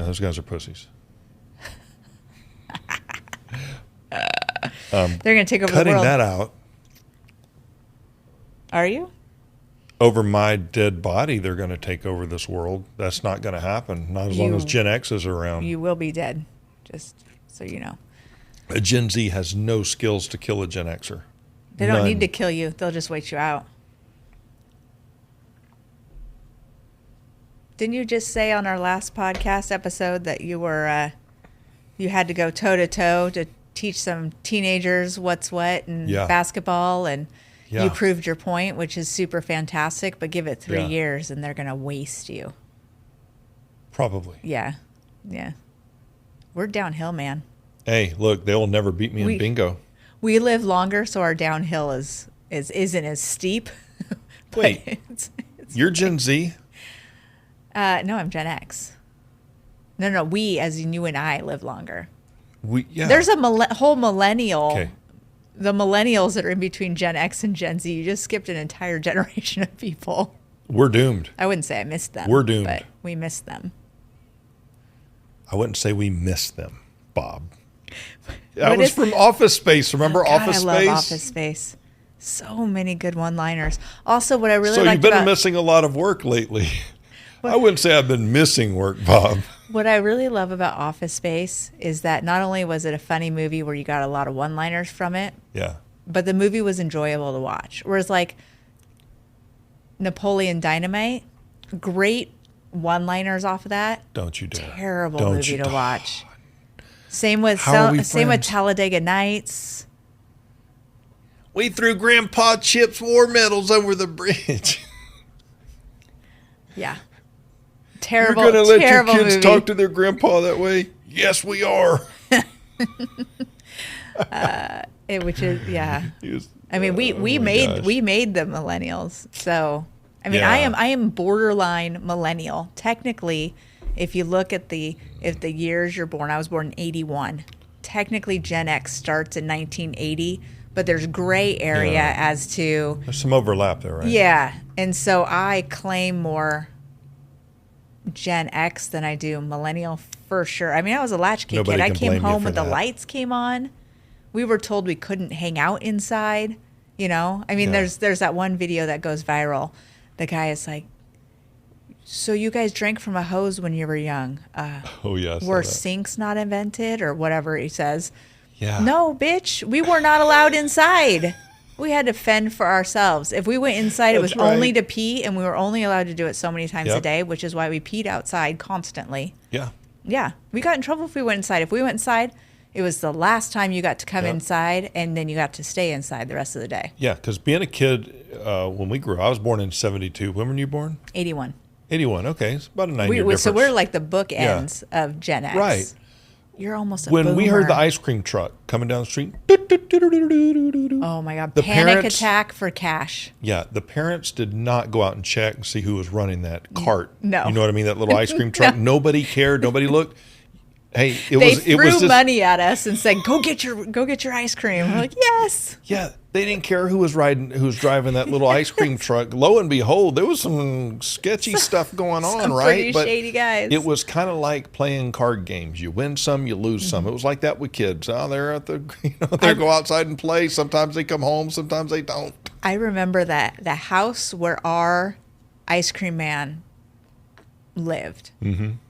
No, those guys are pussies. They're going to take over the world. Cutting that out. Are you? Over my dead body, they're going to take over this world. That's not going to happen. Not as long as Gen X is around. You will be dead, just so you know. A Gen Z has no skills to kill a Gen Xer. They don't need to kill you. They'll just wait you out. Didn't you just say on our last podcast episode that you were you had to go toe-to-toe to teach some teenagers what's what and basketball, and you proved your point, which is super fantastic, but give it 3 years and they're going to waste you. Probably. Yeah. Yeah. We're downhill, man. Hey, look, they'll never beat me in bingo. We live longer, so our downhill isn't as steep. Wait, you're Gen Z? No, I'm Gen X. No, we, as in you and I, live longer. There's a whole millennial. Okay. The millennials that are in between Gen X and Gen Z. You just skipped an entire generation of people. We're doomed. I wouldn't say I missed them. We're doomed. But we missed them. I wouldn't say we missed them, Bob. That was from Office Space. Remember Office Space? I love Office Space. So many good one-liners. Also, what I really liked So you've been missing a lot of work lately. I wouldn't say I've been missing work, Bob. What I really love about Office Space is that not only was it a funny movie where you got a lot of one-liners from it, but the movie was enjoyable to watch. Whereas like Napoleon Dynamite, great one-liners off of that. Don't you dare. Terrible movie to watch. Same with Talladega Nights. We threw Grandpa Chip's war medals over the bridge. Yeah. Terrible. You're going to let your kids movie. talk to their grandpa that way? Yes, we are. Which is I mean, we made the millennials. So I mean, I am borderline millennial. Technically, if you look at the years you're born, I was born in 81. Technically, Gen X starts in 1980, but there's gray area as to there's some overlap there, right? Yeah, and so I claim more Gen X than I do millennial for sure. I mean, I was a latchkey kid. I came home when the lights came on. We were told we couldn't hang out inside. You know, I mean, there's that one video that goes viral. The guy is like, "So you guys drank from a hose when you were young? Were sinks not invented or whatever?" He says. Yeah. No, bitch. We were not allowed inside. We had to fend for ourselves. If we went inside, it was only to pee, and we were only allowed to do it so many times a day, which is why we peed outside constantly. Yeah. Yeah. We got in trouble if we went inside. If we went inside, it was the last time you got to come inside, and then you got to stay inside the rest of the day. Yeah, because being a kid, when we grew up, I was born in 72. When were you born? 81. 81, okay. It's about a 9-year difference. So we're like the bookends of Gen X. Right. You're almost a boomer. When we heard the ice cream truck coming down the street. Oh, my God. Panic attack for cash. Yeah. The parents did not go out and check and see who was running that cart. No. You know what I mean? That little ice cream truck. No. Nobody cared. Nobody looked. Hey, they threw money at us and said, "Go get your ice cream." We're like, "Yes." Yeah, they didn't care who was driving that little ice cream truck. Lo and behold, there was some sketchy stuff going on, right? Pretty shady guys. It was kind of like playing card games. You win some, you lose some. It was like that with kids. Oh, they're at the, they go outside and play. Sometimes they come home. Sometimes they don't. I remember that the house where our ice cream man lived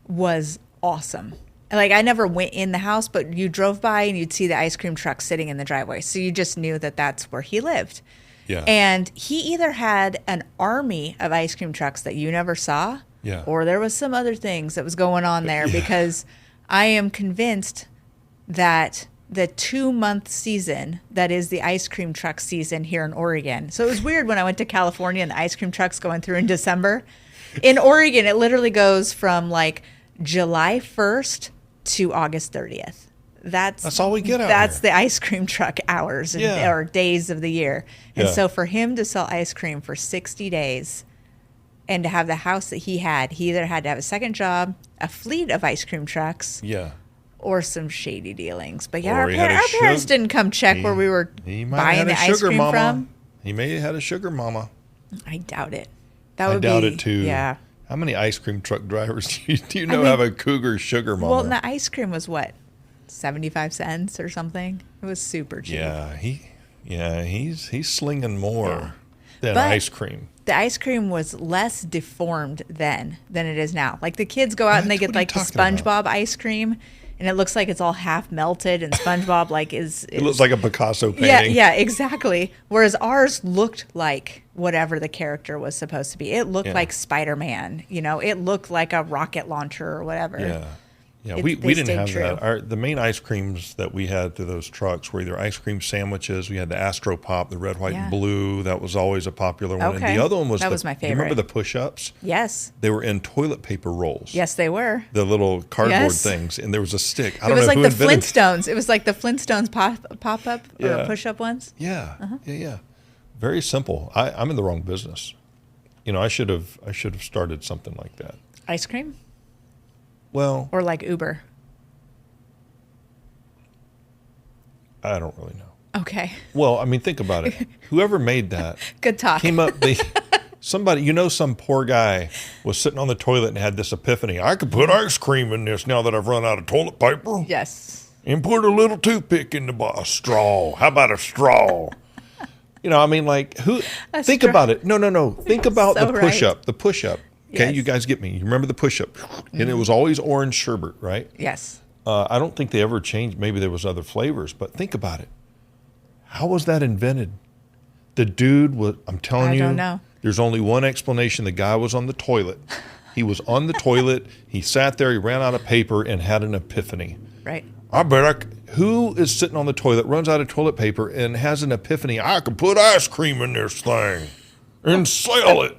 was awesome. Like, I never went in the house, but you drove by and you'd see the ice cream truck sitting in the driveway. So you just knew that that's where he lived. Yeah. And he either had an army of ice cream trucks that you never saw, or there was some other things that was going on there, because I am convinced that the 2-month season that is the ice cream truck season here in Oregon. So it was weird when I went to California and the ice cream truck's going through in December. In Oregon, it literally goes from like July 1st to August 30th. That's all we get out That's here. the ice cream truck hours or days of the year. And so for him to sell ice cream for 60 days and to have the house that he either had to have a second job, a fleet of ice cream trucks, or some shady dealings. But our parents didn't come check where we were buying the ice cream from. He may have had a sugar mama. I doubt it. I doubt it too. Yeah. How many ice cream truck drivers do you know have a Cougar Sugar Mama? Well, and the ice cream was what, 75 cents or something? It was super cheap. Yeah, he's slinging more than ice cream. The ice cream was less deformed then than it is now. Like the kids go out and they get like the SpongeBob ice cream, and it looks like it's all half melted, and SpongeBob it looks like a Picasso painting. Yeah, exactly. Whereas ours looked like whatever the character was supposed to be. It looked like Spider-Man. It looked like a rocket launcher or whatever. Yeah, we didn't have that. The main ice creams that we had through those trucks were either ice cream sandwiches. We had the Astro Pop, the red, white, and blue. That was always a popular one. Okay. And the other one was my favorite. Do you remember the push-ups? Yes. They were in toilet paper rolls. Yes, they were. The little cardboard things, and there was a stick. It was like the Flintstones. It was like the Flintstones pop-up or push-up ones. Yeah, yeah. Very simple. I'm in the wrong business. I should have started something like that. Ice cream? Well, or like Uber. I don't really know. Okay. Well, I mean, think about it. Whoever made that good talk came up. Somebody, some poor guy was sitting on the toilet and had this epiphany. I could put ice cream in this now that I've run out of toilet paper. Yes. And put a little toothpick in the straw. How about a straw? I mean, like who? Think about it. No. Think about the push-up. Right. The push-up. Okay, you guys get me. You remember the push-up. And it was always orange sherbet, right? Yes. I don't think they ever changed. Maybe there was other flavors, but think about it. How was that invented? The dude was, I'm telling you. I don't know. There's only one explanation. The guy was on the toilet. He was on the toilet. He sat there. He ran out of paper and had an epiphany. Right. Who is sitting on the toilet, runs out of toilet paper, and has an epiphany? I could put ice cream in this thing and sell it.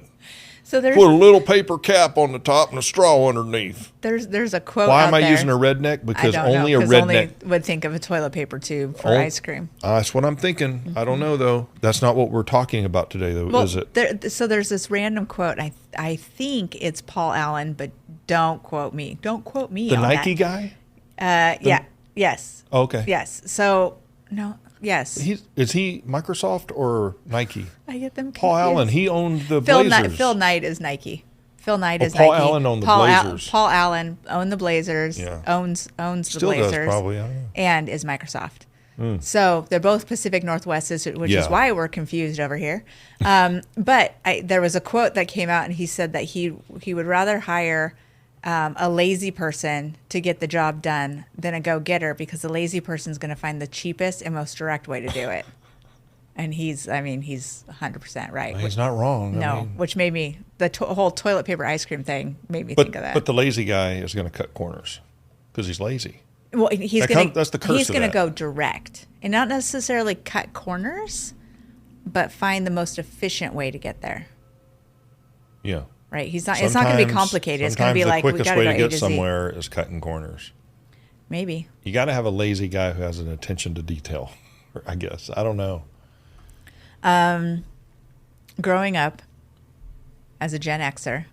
So put a little paper cap on the top and a straw underneath. There's a quote. Why am I using a redneck? Because only a redneck would think of a toilet paper tube for ice cream. That's what I'm thinking. Mm-hmm. I don't know though. That's not what we're talking about today, though, is it? So there's this random quote. I think it's Paul Allen, but don't quote me. Don't quote me. The Nike guy. Yeah. Yes. Oh, okay. Yes. So no. Yes. Is he Microsoft or Nike? I get them confused. Paul Allen, he owned the Blazers. Phil Knight is Nike. Phil Knight is Paul Nike. Allen owned the Blazers. Paul Allen owned the Blazers, owns Still the Blazers. Does, probably, and is Microsoft. So they're both Pacific Northwest, which is why we're confused over here. But there was a quote that came out, and he said that he would rather hire a lazy person to get the job done than a go-getter, because the lazy person is going to find the cheapest and most direct way to do it. And he's 100% right. Well, he's not wrong. No, which made me, the whole toilet paper ice cream thing made me think of that. But the lazy guy is going to cut corners because he's lazy. Well, that's the curse. He's going to go direct and not necessarily cut corners, but find the most efficient way to get there. Yeah. Right. He's not. It's not going to be complicated. It's going to be like, the quickest way to get somewhere is cutting corners. Maybe. You got to have a lazy guy who has an attention to detail, I guess. I don't know. Growing up as a Gen Xer,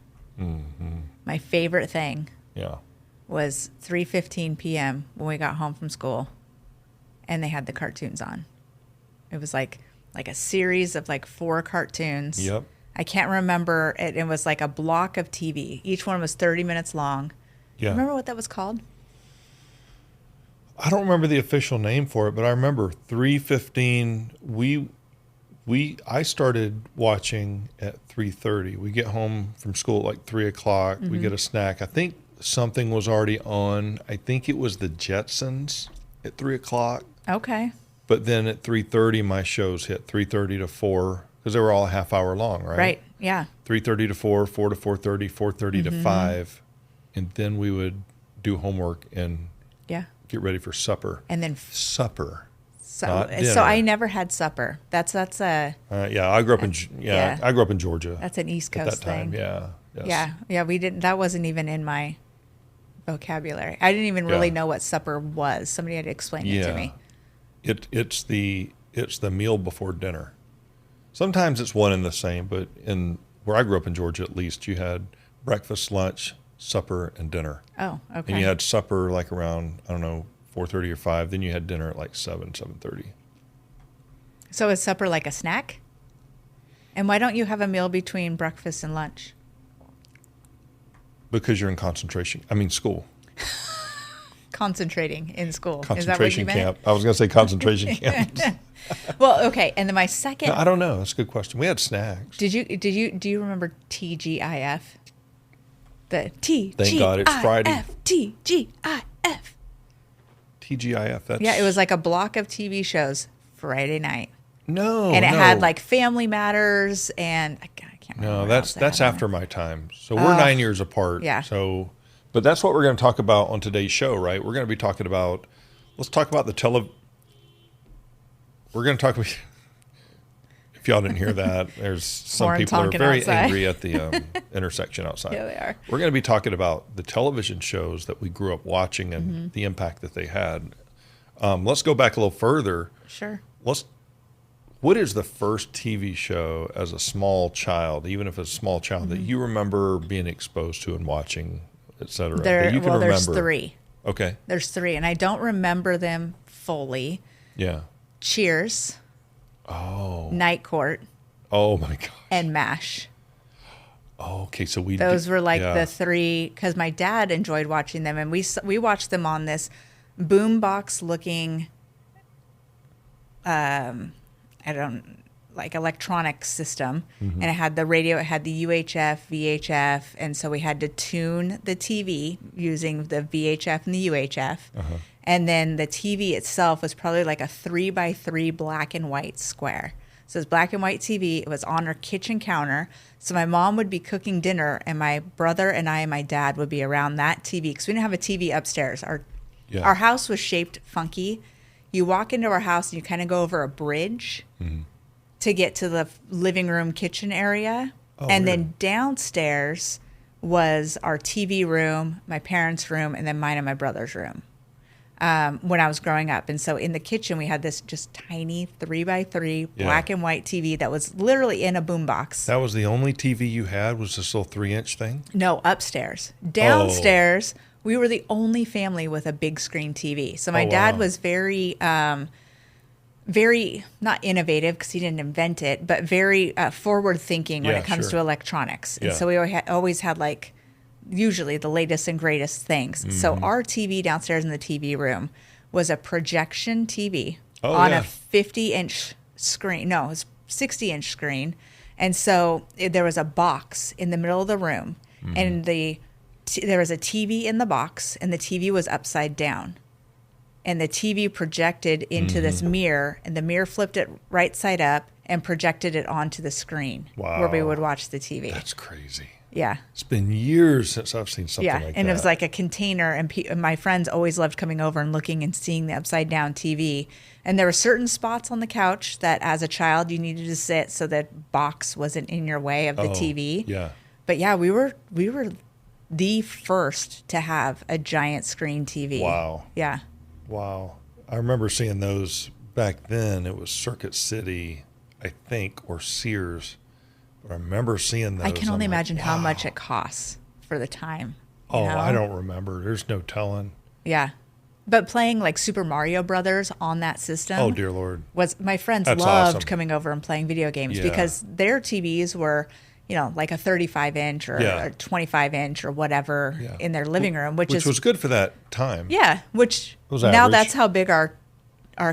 my favorite thing was 3:15 p.m. when we got home from school, and they had the cartoons on. It was like a series of like 4 cartoons. Yep. I can't remember it. It was like a block of TV. Each one was 30 minutes long. Yeah. Remember what that was called? I don't remember the official name for it, but I remember 3:15. I started watching at 3:30. We get home from school at like 3 o'clock. We get a snack. I think something was already on. I think it was the Jetsons at 3 o'clock. Okay. But then at 3:30, my shows hit 3:30 to 4 because they were all a half hour long, right? Right. Yeah. 3:30 to 4, 4 to 4:30, 4:30 to 5, and then we would do homework and get ready for supper. And then supper. So I never had supper. That's a I grew up I grew up in Georgia. That's an East Coast at that thing. Time. Yeah. Yes. Yeah. We didn't. That wasn't even in my vocabulary. I didn't even really know what supper was. Somebody had to explain it to me. It's the meal before dinner. Sometimes it's one and the same, but in where I grew up in Georgia, at least, you had breakfast, lunch, supper, and dinner. Oh, okay. And you had supper like around 4:30 or 5. Then you had dinner at like 7:30. So is supper like a snack? And why don't you have a meal between breakfast and lunch? Because you're in school. Concentrating in school. Concentration camp. I was going to say concentration camp. Well, okay. And then my second. No, I don't know. That's a good question. We had snacks. Do you remember TGIF? The T. Thank God it's Friday. TGIF. TGIF. That's... Yeah, it was like a block of TV shows Friday night. No. And it had like Family Matters and I can't remember. No, that's after my time. So we're 9 years apart. Yeah. So, but that's what we're going to talk about on today's show, right? We're going to be talking about. Let's talk about We're going to talk. If y'all didn't hear that, there's some Lauren people are very outside. angry at the intersection outside. Yeah, they are. We're going to be talking about the television shows that we grew up watching and the impact that they had. Let's go back a little further. Sure. What is the first TV show as a small child, even if it's a small child, that you remember being exposed to and watching, et cetera? That you can remember? There's 3. Okay. There's 3, and I don't remember them fully. Yeah. Cheers. Oh. Night Court. Oh my gosh. And MASH. Oh, okay, so those were like the 3, because my dad enjoyed watching them, and we watched them on this boombox looking, electronic system, and it had the radio, it had the UHF, VHF, and so we had to tune the TV using the VHF and the UHF, and then the TV itself was probably like a 3x3 black and white square. So it was black and white TV. It was on our kitchen counter. So my mom would be cooking dinner, and my brother and I and my dad would be around that TV because we didn't have a TV upstairs. Our house was shaped funky. You walk into our house and you kind of go over a bridge to get to the living room kitchen area. Oh, and then downstairs was our TV room, my parents' room, and then mine and my brother's room when I was growing up. And so in the kitchen, we had this just tiny 3x3 black and white TV that was literally in a boombox. That was the only TV you had, was this little 3-inch thing? No, upstairs. Downstairs, we were the only family with a big screen TV. So my dad was very, very not innovative because he didn't invent it, but very forward thinking when it comes to electronics. And so we always had like usually the latest and greatest things. So our TV downstairs in the TV room was a projection TV on a 50-inch screen. No, it was 60-inch screen. And so there was a box in the middle of the room, and there was a TV in the box, and the TV was upside down. And the TV projected into this mirror, and the mirror flipped it right side up and projected it onto the screen where we would watch the TV. That's crazy. Yeah. It's been years since I've seen something like that. Yeah, and it was like a container, and my friends always loved coming over and looking and seeing the upside-down TV. And there were certain spots on the couch that, as a child, you needed to sit so that box wasn't in your way of the TV. Yeah. But yeah, we were the first to have a giant screen TV. Wow. Yeah. Wow. I remember seeing those back then. It was Circuit City, I think, or Sears. But I remember seeing those. I can only imagine how much it costs for the time. Oh, know? I don't remember. There's no telling. Yeah. But playing like Super Mario Brothers on that system. Oh, dear Lord. My friends loved coming over and playing video games because their TVs were, like a 35-inch or a 25-inch or whatever in their living room, which was good for that time. Yeah, which was now average. That's how big our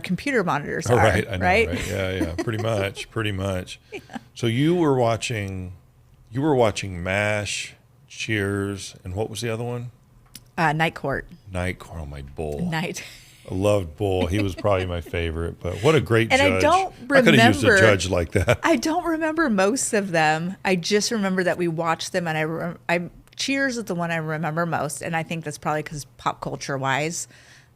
computer monitors are. Right, I know, right? Yeah, pretty much. Yeah. So you were watching MASH, Cheers, and what was the other one? Night Court. Oh, my Bull. I loved Bull. He was probably my favorite, but what a great judge. And I don't remember. I could have used a judge like that. I don't remember most of them. I just remember that we watched them, and Cheers is the one I remember most, and I think that's probably because pop culture-wise,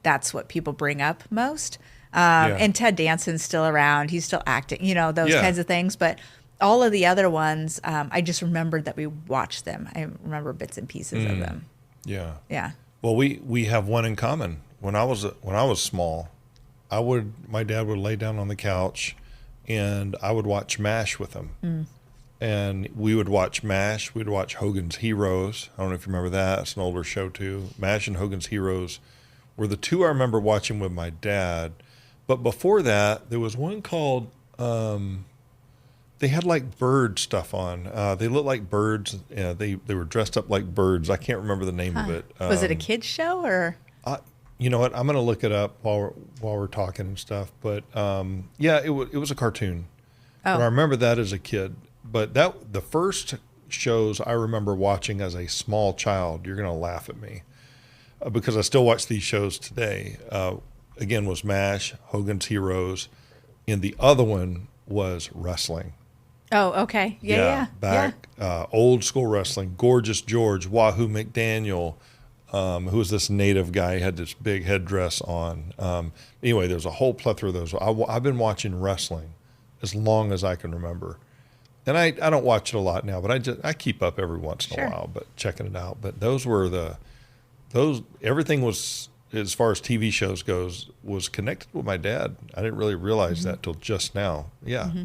that's what people bring up most. And Ted Danson's still around. He's still acting, those kinds of things. But all of the other ones, I just remembered that we watched them. I remember bits and pieces of them. Yeah. Yeah. Well, we have one in common. When I was small, my dad would lay down on the couch, and I would watch MASH with him. And we would watch MASH. We'd watch Hogan's Heroes. I don't know if you remember that. It's an older show too. MASH and Hogan's Heroes were the two I remember watching with my dad. But before that, there was one called, I they had like bird stuff on. They looked like birds. They were dressed up like birds. I can't remember the name of it. Was it a kids show or? You know what? I'm going to look it up while we're talking and stuff. But yeah, it was a cartoon. Oh. But I remember that as a kid. But the first shows I remember watching as a small child, you're going to laugh at me because I still watch these shows today. Again, was MASH, Hogan's Heroes, and the other one was wrestling. Oh, okay. Yeah. Back old school wrestling. Gorgeous George, Wahoo McDaniel, who was this native guy. He had this big headdress on. Anyway, there's a whole plethora of those. I've been watching wrestling as long as I can remember. And I don't watch it a lot now, but I keep up every once in a while, but checking it out. But everything was, as far as TV shows goes, was connected with my dad. I didn't really realize that till just now. Yeah. Mm-hmm.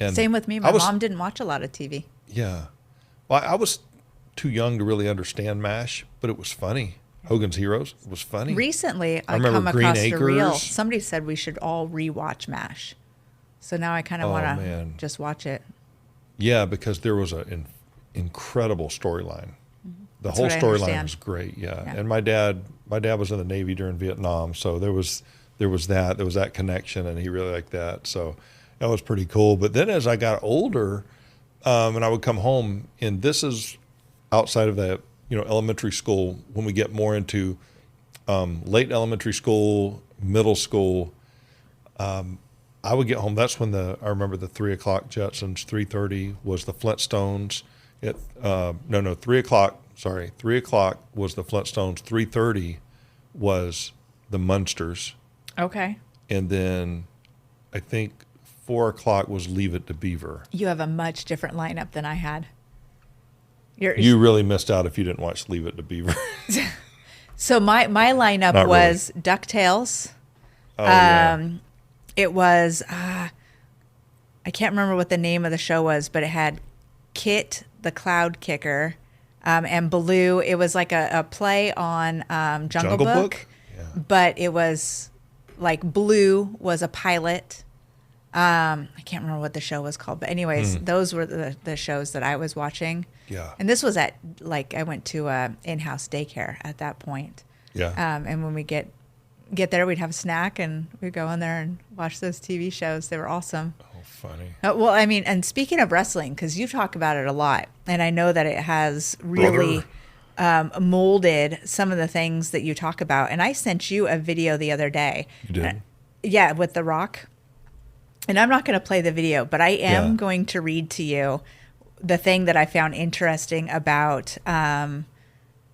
And same with me. My mom didn't watch a lot of TV. Yeah. Well, I was too young to really understand MASH, but it was funny. Hogan's Heroes was funny. Recently, I come across a reel. Somebody said we should all rewatch MASH. So now I kind of want to just watch it. Yeah, because there was an incredible storyline. The whole storyline was great. Yeah. And my dad was in the Navy during Vietnam, so there was that connection, and he really liked that. So that was pretty cool. But then as I got older, and I would come home, and this is outside of the elementary school, when we get more into late elementary school, middle school, I would get home. That's when I remember the 3 o'clock Jetsons. 3:30 was the Flintstones. 3 o'clock. Sorry, 3 o'clock was the Flintstones. 3:30 was the Munsters. Okay. And then I think 4 o'clock was Leave It to Beaver. You have a much different lineup than I had. You really missed out if you didn't watch Leave It to Beaver. So my lineup was really. DuckTales. Oh, yeah. It was, I can't remember what the name of the show was, but it had Kit the Cloud Kicker and Baloo. It was like a play on Jungle Book? Yeah. But it was like Baloo was a pilot. I can't remember what the show was called. But anyways, those were the shows that I was watching. Yeah. And this was I went to in-house daycare at that point. Yeah. And when we get there, we'd have a snack and we'd go in there and watch those TV shows. They were awesome. Oh, funny. Well, I mean, and speaking of wrestling, because you talk about it a lot, and I know that it has really molded some of the things that you talk about. And I sent you a video the other day. You did? Yeah, with The Rock. And I'm not going to play the video, but I am going to read to you the thing that I found interesting about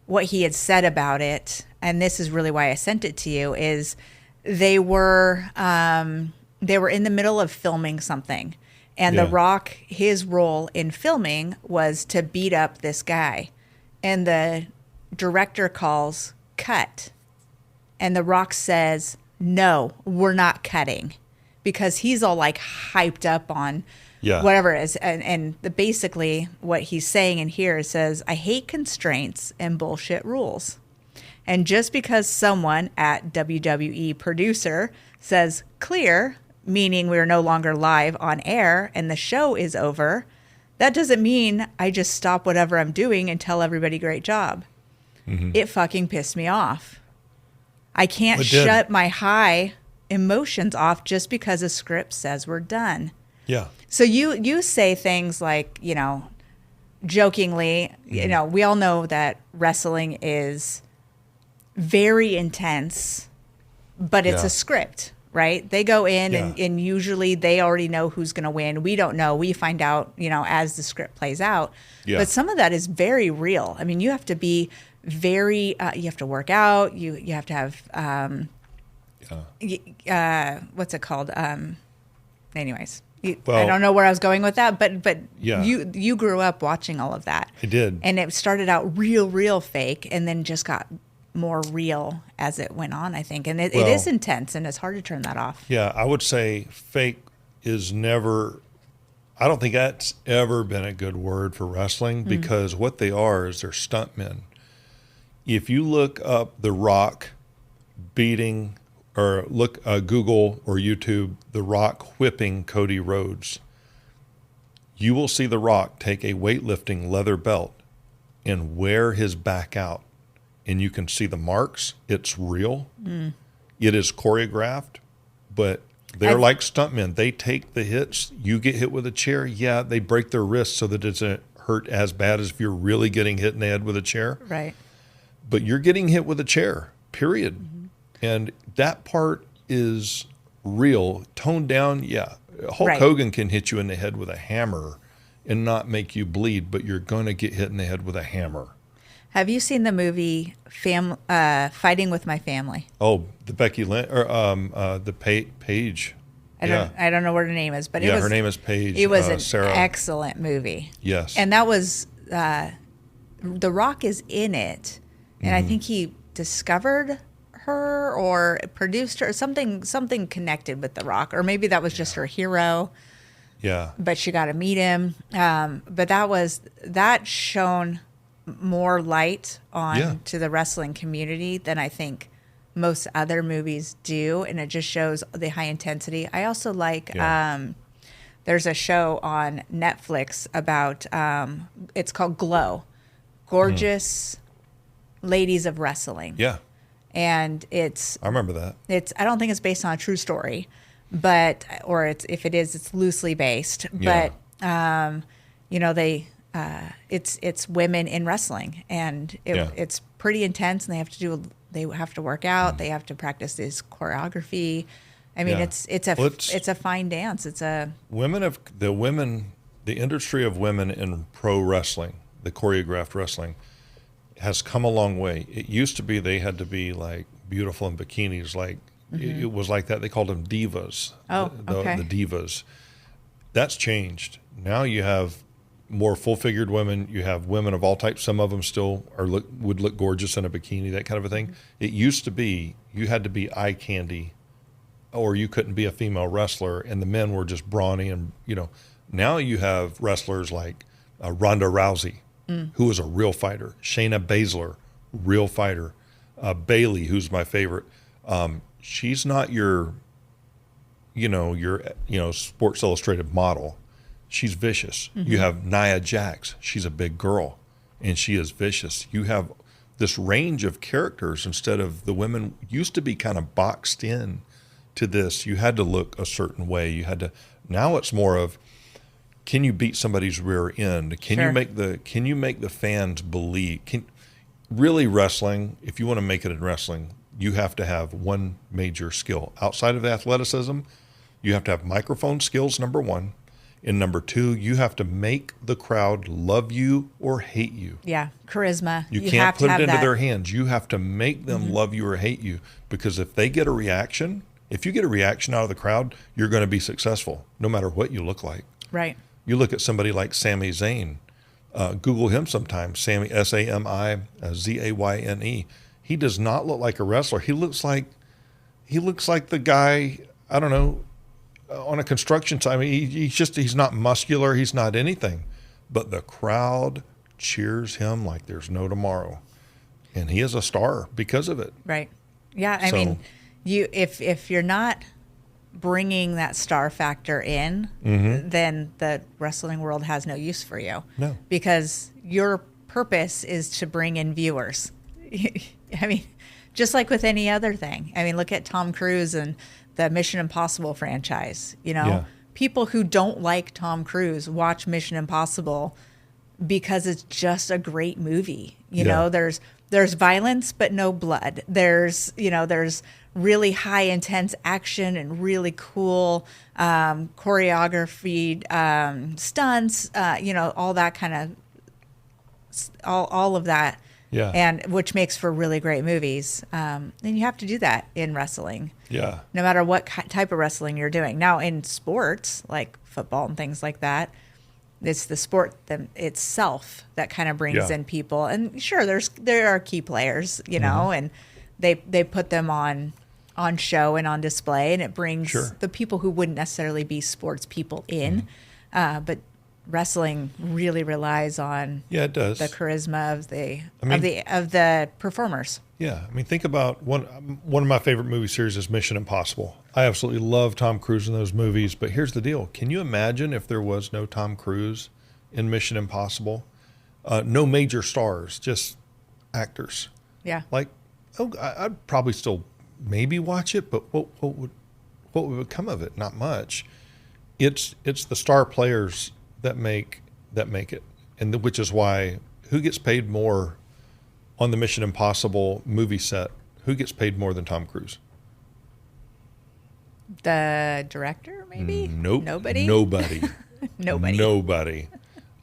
what he had said about it. And this is really why I sent it to you, is they were in the middle of filming something. And The Rock, his role in filming was to beat up this guy. And the director calls, cut. And The Rock says, no, we're not cutting. Because he's all like hyped up on whatever it is. And basically what he's saying in here says, I hate constraints and bullshit rules. And just because someone at WWE producer says clear, meaning we're no longer live on air and the show is over, that doesn't mean I just stop whatever I'm doing and tell everybody great job. Mm-hmm. It fucking pissed me off. I can't shut my high emotions off just because a script says we're done. Yeah. So you say things like, jokingly, we all know that wrestling is very intense, but it's a script, right? They go in and usually they already know who's going to win. We don't know. We find out, as the script plays out. Yeah. But some of that is very real. I mean, you have to be very, you have to work out. You have to have, what's it called? Anyways, I don't know where I was going with that, but you grew up watching all of that. I did. And it started out real fake and then just got more real as it went on, I think. And it is intense and it's hard to turn that off. Yeah, I would say fake is never, I don't think that's ever been a good word for wrestling because what they are is they're stuntmen. If you look up The Rock beating, or look Google or YouTube The Rock whipping Cody Rhodes, You will see The Rock take a weightlifting leather belt and wear his back out, and you can see the marks. It's real. It is choreographed, but they're like stuntmen. They take the hits. You get hit with a chair. Yeah, they break their wrists so that it doesn't hurt as bad as if you're really getting hit in the head with a chair. Right. But you're getting hit with a chair, period. And that part is real. Toned down, yeah. Hulk Hogan can hit you in the head with a hammer and not make you bleed, but you're going to get hit in the head with a hammer. Have you seen the movie Fighting with My Family? Oh, the Becky Lynch, or the Paige. I don't know what her name is, but her name is Paige. It was an Sarah. excellent movie. Yes, and that was The Rock is in it, and I think he discovered her or produced her, something connected with The Rock, or maybe that was just her hero. Yeah, but she got to meet him. But that shone more light on to the wrestling community than I think most other movies do, and it just shows the high intensity. I also like there's a show on Netflix about it's called Glow, Gorgeous Ladies of Wrestling. Yeah, and I remember that. I don't think it's based on a true story, but if it is, it's loosely based. But it's women in wrestling, and it's pretty intense, and they have to work out, they have to practice this choreography. I mean, it's a fine dance. It's a the industry of women in pro wrestling, the choreographed wrestling, has come a long way. It used to be they had to be like beautiful in bikinis, like it was like that. They called them divas. The divas. That's changed. Now you have more full-figured women. You have women of all types. Some of them still would look gorgeous in a bikini, that kind of a thing. It used to be you had to be eye candy, or you couldn't be a female wrestler, and the men were just brawny. And now you have wrestlers like Ronda Rousey, who is a real fighter. Shayna Baszler, real fighter. Bailey, who's my favorite. She's not your Sports Illustrated model. She's vicious. You have Nia Jax. She's a big girl, and she is vicious. You have this range of characters instead of the women used to be kind of boxed in to this. You had to look a certain way. Now it's more of, can you beat somebody's rear end? Can you make the fans believe? Really wrestling, if you want to make it in wrestling, you have to have one major skill. Outside of athleticism, you have to have microphone skills, number one. And number two, you have to make the crowd love you or hate you. Yeah, charisma. You can't put it into their hands. You have to make them love you or hate you, because if you get a reaction out of the crowd, you're going to be successful, no matter what you look like. Right. You look at somebody like Sami Zayn. Google him sometime. Sami, SamiZayne. He does not look like a wrestler. He looks like the guy, I don't know, on a construction site. I mean, he's not muscular. He's not anything, but the crowd cheers him like there's no tomorrow, and he is a star because of it. Right. Yeah. I mean, if you're not bringing that star factor in, then the wrestling world has no use for you. No. Because your purpose is to bring in viewers. I mean, just like with any other thing. I mean, look at Tom Cruise and the Mission Impossible franchise. People who don't like Tom Cruise watch Mission Impossible because it's just a great movie. There's violence but no blood. There's really high intense action and really cool choreographed stunts. All that kind of all of that. Yeah. And which makes for really great movies. And you have to do that in wrestling. Yeah. No matter what type of wrestling you're doing. Now, in sports, like football and things like that, it's the sport itself that kind of brings in people. And sure, there are key players, and they put them on show and on display, and it brings the people who wouldn't necessarily be sports people in. But wrestling really relies on it does. the charisma of the performers. Yeah, I mean, think about one of my favorite movie series is Mission Impossible. I absolutely love Tom Cruise in those movies, but here's the deal. Can you imagine if there was no Tom Cruise in Mission Impossible? No major stars, just actors. Yeah. Like, I'd probably still maybe watch it, but what would come of it? Not much. It's the star players that make it, and which is why who gets paid more on the Mission Impossible movie set? Who gets paid more than Tom Cruise? The director, maybe? Nope. Nobody. Nobody.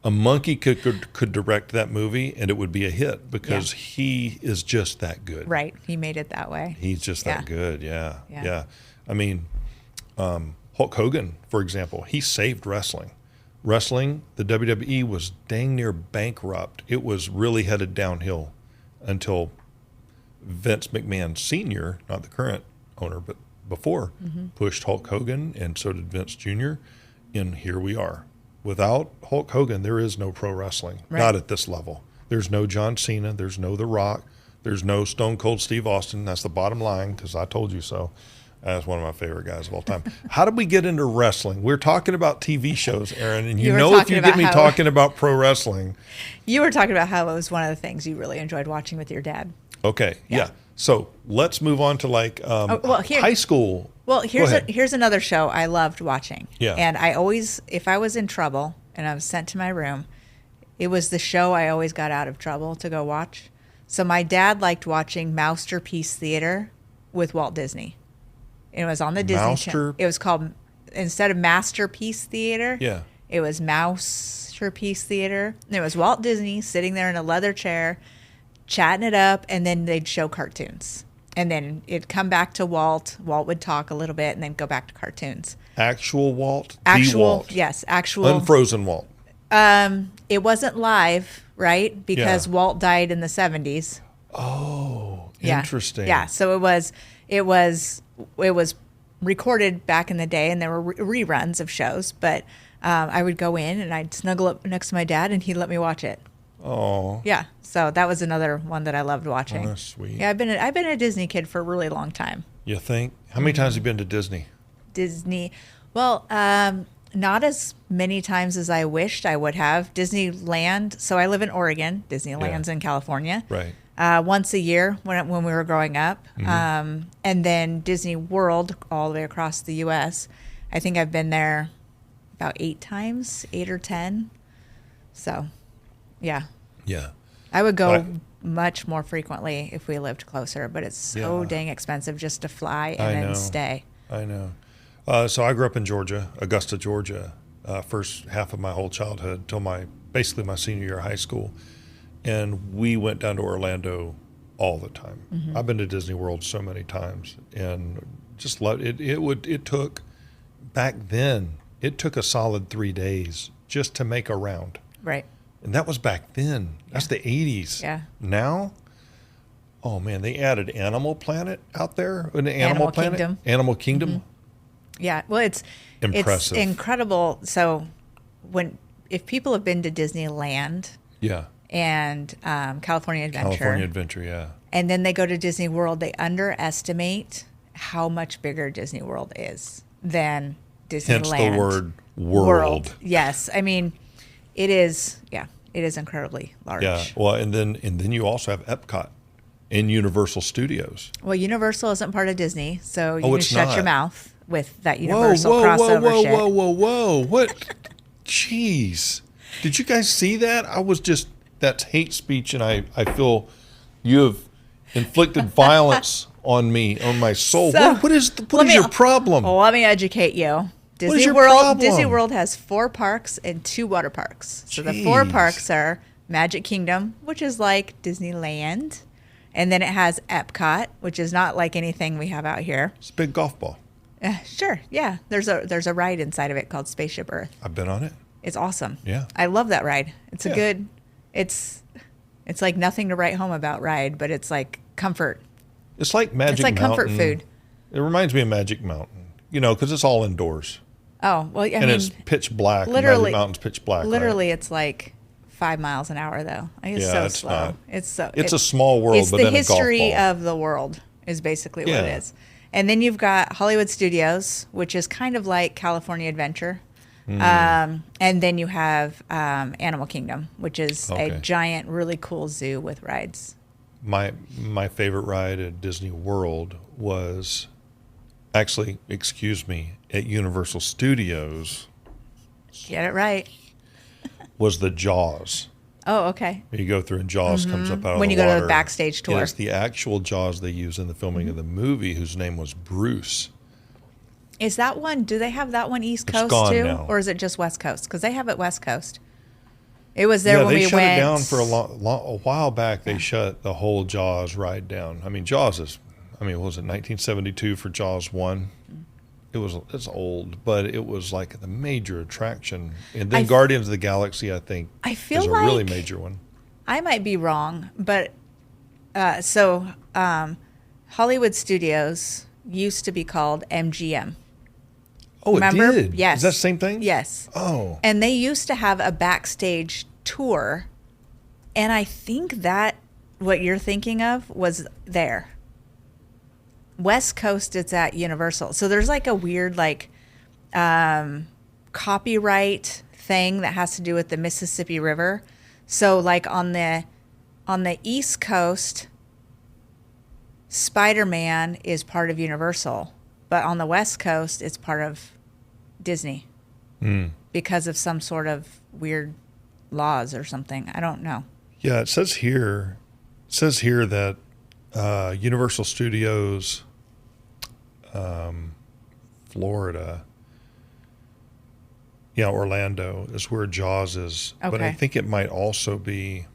A monkey could direct that movie and it would be a hit because he is just that good. Right. He made it that way. He's just that good. Yeah. I mean, Hulk Hogan, for example, he saved wrestling. The WWE was dang near bankrupt. It was really headed downhill until Vince McMahon Sr., not the current owner, but before, pushed Hulk Hogan, and so did Vince Jr., and here we are. Without Hulk Hogan, there is no pro wrestling, not at this level. There's no John Cena, there's no The Rock, there's no Stone Cold Steve Austin. That's the bottom line, because I told you so. That's one of my favorite guys of all time. How did we get into wrestling? We're talking about TV shows, Erin, and you know if you get me talking about pro wrestling. You were talking about how it was one of the things you really enjoyed watching with your dad. Okay, yeah. So let's move on to high school. Well, here's another show I loved watching. Yeah. And I always, if I was in trouble and I was sent to my room, it was the show I always got out of trouble to go watch. So my dad liked watching Mousterpiece Theater with Walt Disney. It was on the Disney Channel. It was called, instead of Masterpiece Theater, it was Mousterpiece Theater. And it was Walt Disney sitting there in a leather chair, chatting it up, and then they'd show cartoons. And then it'd come back to Walt. Walt would talk a little bit and then go back to cartoons. Actual Walt? Actual, Walt. Yes, actual. Unfrozen Walt. It wasn't live, right? Because Walt died in the 70s. Oh, interesting. Yeah, so it was recorded back in the day, and there were reruns of shows. But I would go in and I'd snuggle up next to my dad, and he'd let me watch it. Oh. Yeah, so that was another one that I loved watching. Oh, that's sweet. Yeah, I've been a Disney kid for a really long time. You think? How many times have you been to Disney? Disney, well, not as many times as I wished I would have. Disneyland. So I live in Oregon. Disneyland's in California. Right. Once a year when we were growing up. And then Disney World all the way across the U.S. I think I've been there about 8 times, 8 or 10. So, yeah. Yeah. I would go much more frequently if we lived closer, but it's so dang expensive just to fly and then stay. I know. So I grew up in Georgia, Augusta, Georgia, first half of my whole childhood till basically my senior year of high school. And we went down to Orlando all the time. I've been to Disney World so many times and just loved it. It took, back then, it took a solid 3 days just to make a round. Right. And that was back then. That's the 80s. Yeah. Now, oh man, they added Animal Planet out there. Animal Planet? Kingdom. Animal Kingdom. Yeah. Well, it's impressive. It's incredible. So if people have been to Disneyland. Yeah. And California Adventure. Yeah. And then they go to Disney World. They underestimate how much bigger Disney World is than Disneyland. Hence the word world. Yes. I mean, it is incredibly large. Yeah. Well, and then you also have Epcot and Universal Studios. Well, Universal isn't part of Disney, so you can shut your mouth with that Universal crossover shit. Whoa. What? Jeez. Did you guys see that? That's hate speech, and I feel you have inflicted violence on me, on my soul. So, what is your problem? Well, let me educate you. Disney World has 4 parks and 2 water parks. So the 4 parks are Magic Kingdom, which is like Disneyland, and then it has Epcot, which is not like anything we have out here. It's a big golf ball. Sure, yeah. There's a ride inside of it called Spaceship Earth. I've been on it. It's awesome. Yeah, I love that ride. It's a good. It's like nothing to write home about ride, but it's like comfort. It's like Magic Mountain. It's like comfort food. It reminds me of Magic Mountain, because it's all indoors. Oh, well, it's pitch black. Literally, the mountain's pitch black. Literally, right? it's like 5 miles an hour, though. It's so it's slow. not. It's a small world, it's but the in a golf history ball. of the world is basically what it is. And then you've got Hollywood Studios, which is kind of like California Adventure. And then you have Animal Kingdom, which is a giant, really cool zoo with rides. My favorite ride at Disney World was actually, at Universal Studios. Get it right. Was the Jaws. Oh, okay. You go through and Jaws comes up out of the water. When you go to the backstage tour. It's the actual Jaws they use in the filming of the movie, whose name was Bruce. Is that one, do they have that one East It's Coast gone too? now. Or is it just West Coast? Because they have it West Coast. It was there when we went. Yeah, they shut it down for a while back. They shut the whole Jaws ride down. I mean, Jaws is, what was it, 1972 for Jaws 1? It's old, but it was like the major attraction. And then Guardians of the Galaxy, I think, is a really major one. I might be wrong, but Hollywood Studios used to be called MGM. Oh, remember? It did? Yes. Is that the same thing? Yes. Oh. And they used to have a backstage tour, and I think that what you're thinking of was there. West Coast, it's at Universal. So there's like a weird copyright thing that has to do with the Mississippi River. So like on the East Coast, Spider-Man is part of Universal, but on the West Coast, it's part of Disney because of some sort of weird laws or something. I don't know. Yeah, it says here that Universal Studios, Florida, Orlando is where Jaws is. Okay. But I think it might also be,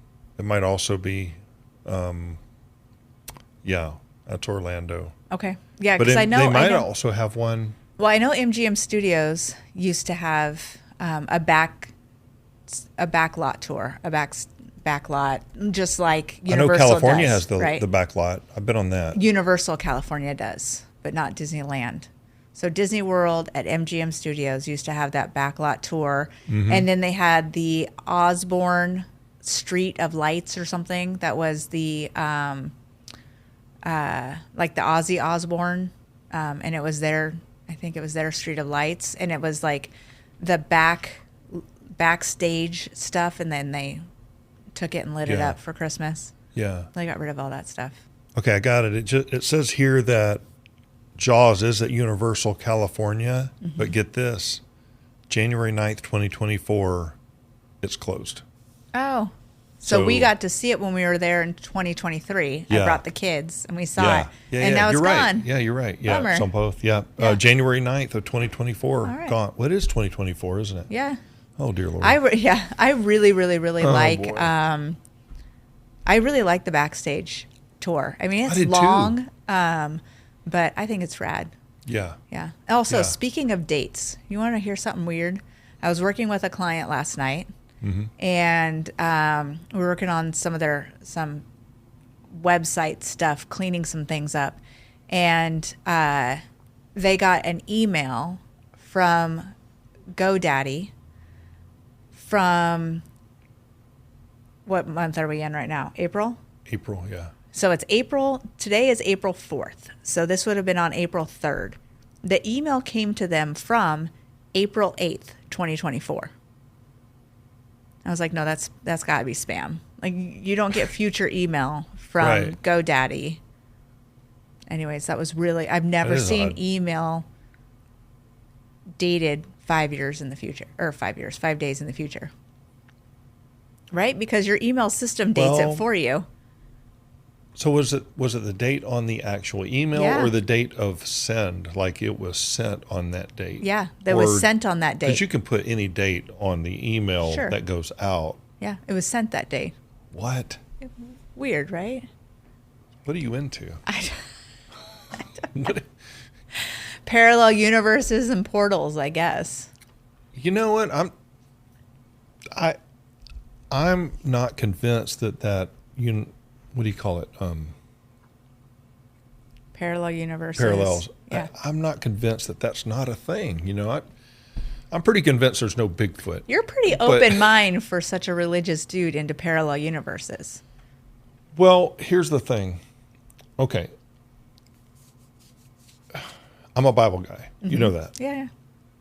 that's Orlando. Okay. Yeah, But because I know they might also have one. Well, I know MGM Studios used to have a back lot tour, a back lot, just like Universal I know California does, has the back lot. I've been on that. Universal California does, but not Disneyland. So Disney World at MGM Studios used to have that back lot tour, and then they had the Osborne Street of Lights or something that was the like the Ozzy Osbourne, and it was their, I think it was their Street of Lights, and it was like the backstage stuff, and then they took it and lit it up for Christmas. Yeah. They got rid of all that stuff. Okay, I got it. It says here that Jaws is at Universal California, but get this, January 9th, 2024, it's closed. Oh. So we got to see it when we were there in 2023. Yeah. I brought the kids, and we saw it. Yeah, and now it's you're gone. right. Yeah, you're right. Yeah, Bummer. it's on both. Yeah. Yeah. January 9th of 2024, right. gone. What is 2024, isn't it? Yeah. Oh, dear Lord. I really like boy. I really like the backstage tour. I mean, I it's did long, but I think it's rad. Yeah. Yeah. Also, Yeah. speaking of dates, you want to hear something weird? I was working with a client last night, and we were working on some website stuff, cleaning some things up, and they got an email from GoDaddy from, what month are we in right now? April? April, yeah. So it's April, today is April 4th. So this would have been on April 3rd. The email came to them from April 8th, 2024. I was like, no, that's got to be spam. Like, you don't get future email from Right. GoDaddy. Anyways, that was really, I've never That is seen odd. email dated 5 years in the future, or 5 days in the future. Right? Because your email system dates Well, it for you. So was it the date on the actual email Yeah. or the date of send? Like it was sent on that date? Yeah, that was sent on that date. Because you can put any date on the email Sure. that goes out. Yeah, it was sent that day. What? Weird, right? What are you into? What- Parallel universes and portals, I guess. You know what? I'm not convinced that what do you call it? Parallel universes. Parallels. Yeah. I'm not convinced that that's not a thing. You know, I'm pretty convinced there's no Bigfoot. You're pretty open mind for such a religious dude into parallel universes. Well, here's the thing. Okay. I'm a Bible guy. Mm-hmm. You know that. Yeah.